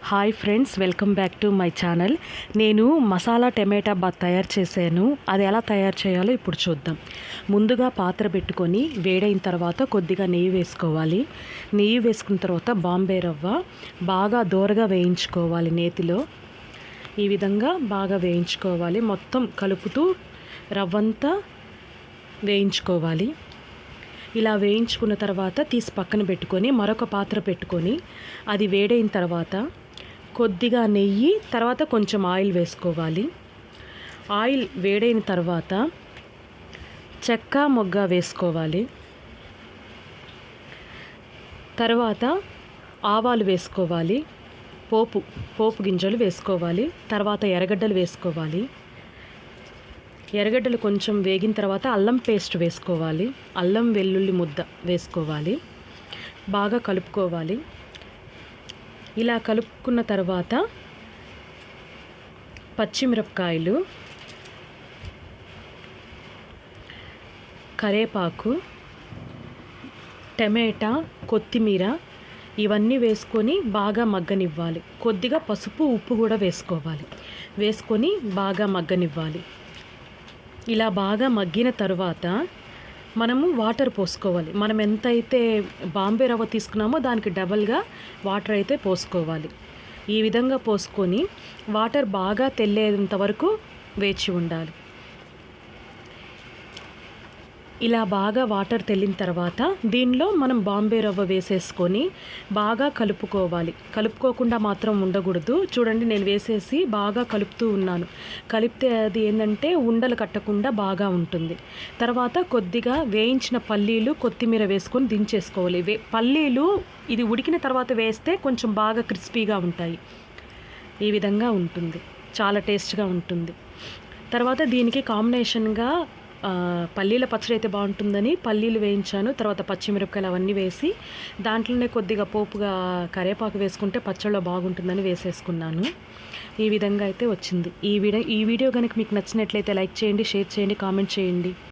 Hi friends, welcome back to my channel. నేను మసాలా టమాటా bath తయారు చేశాను. అది ఎలా తయారు చేయాలో ఇప్పుడు చూద్దాం. ముందుగా పాత్ర పెట్టుకొని వేడైన తర్వాత కొద్దిగా నెయ్యి వేసుకోవాలి. నెయ్యి వేసుకున్న తర్వాత బాంబే రవ్వ బాగా దోరగా వేయించుకోవాలి. నేతిలో ఈ విధంగా బాగా వేయించుకోవాలి. మొత్తం కలుపుతూ రవ్వంతా వేయించుకోవాలి. ఇలా వేయించుకున్న తర్వాత తీసి పక్కన పెట్టుకొని మరొక పాత్ర పెట్టుకొని అది వేడైన తర్వాత కొద్దిగా నెయ్యి, తర్వాత కొంచెం ఆయిల్ వేసుకోవాలి. ఆయిల్ వేడైన తర్వాత చెక్క మొగ్గ వేసుకోవాలి. తర్వాత ఆవాలు వేసుకోవాలి. పోపు గింజలు వేసుకోవాలి. తర్వాత ఎర్రగడ్డలు వేసుకోవాలి. ఎర్రగడ్డలు కొంచెం వేగిన తర్వాత అల్లం పేస్ట్ వేసుకోవాలి. అల్లం వెల్లుల్లి ముద్ద వేసుకోవాలి. బాగా కలుపుకోవాలి. ఇలా కలుపుకున్న తర్వాత పచ్చిమిరపకాయలు, కరివేపాకు, టమాటా, కొత్తిమీర ఇవన్నీ వేసుకొని బాగా మగ్గనివ్వాలి. కొద్దిగా పసుపు, ఉప్పు కూడా వేసుకోవాలి. వేసుకొని బాగా మగ్గనివ్వాలి. ఇలా బాగా మగ్గిన తర్వాత మనము వాటర్ పోసుకోవాలి. మనం ఎంతైతే బాంబే రవ్వ తీసుకున్నామో దానికి డబల్గా వాటర్ అయితే పోసుకోవాలి. ఈ విధంగా పోసుకొని వాటర్ బాగా తెల్లేంత వరకు వేచి ఉండాలి. ఇలా బాగా వాటర్ తెల్లిన తర్వాత దీనిలో మనం బాంబే రవ్వ వేసేసుకొని బాగా కలుపుకోవాలి. కలుపుకోకుండా మాత్రం ఉండకూడదు. చూడండి, నేను వేసేసి బాగా కలుపుతూ ఉన్నాను. కలిపితే అది ఏంటంటే ఉండలు కట్టకుండా బాగా ఉంటుంది. తర్వాత కొద్దిగా వేయించిన పల్లీలు, కొత్తిమీర వేసుకొని దించేసుకోవాలి. పల్లీలు ఇది ఉడికిన తర్వాత వేస్తే కొంచెం బాగా క్రిస్పీగా ఉంటాయి. ఈ విధంగా ఉంటుంది, చాలా టేస్ట్గా ఉంటుంది. తర్వాత దీనికి కాంబినేషన్గా పల్లీల పచ్చడి అయితే బాగుంటుందని పల్లీలు వేయించాను. తర్వాత పచ్చిమిరపకాయలు అవన్నీ వేసి దాంట్లోనే కొద్దిగా పోపుగా కరివేపాకు వేసుకుంటే పచ్చడిలో బాగుంటుందని వేసేసుకున్నాను. ఈ విధంగా అయితే వచ్చింది. ఈ వీడియో కనుక మీకు నచ్చినట్లయితే లైక్ చేయండి, షేర్ చేయండి, కామెంట్ చేయండి.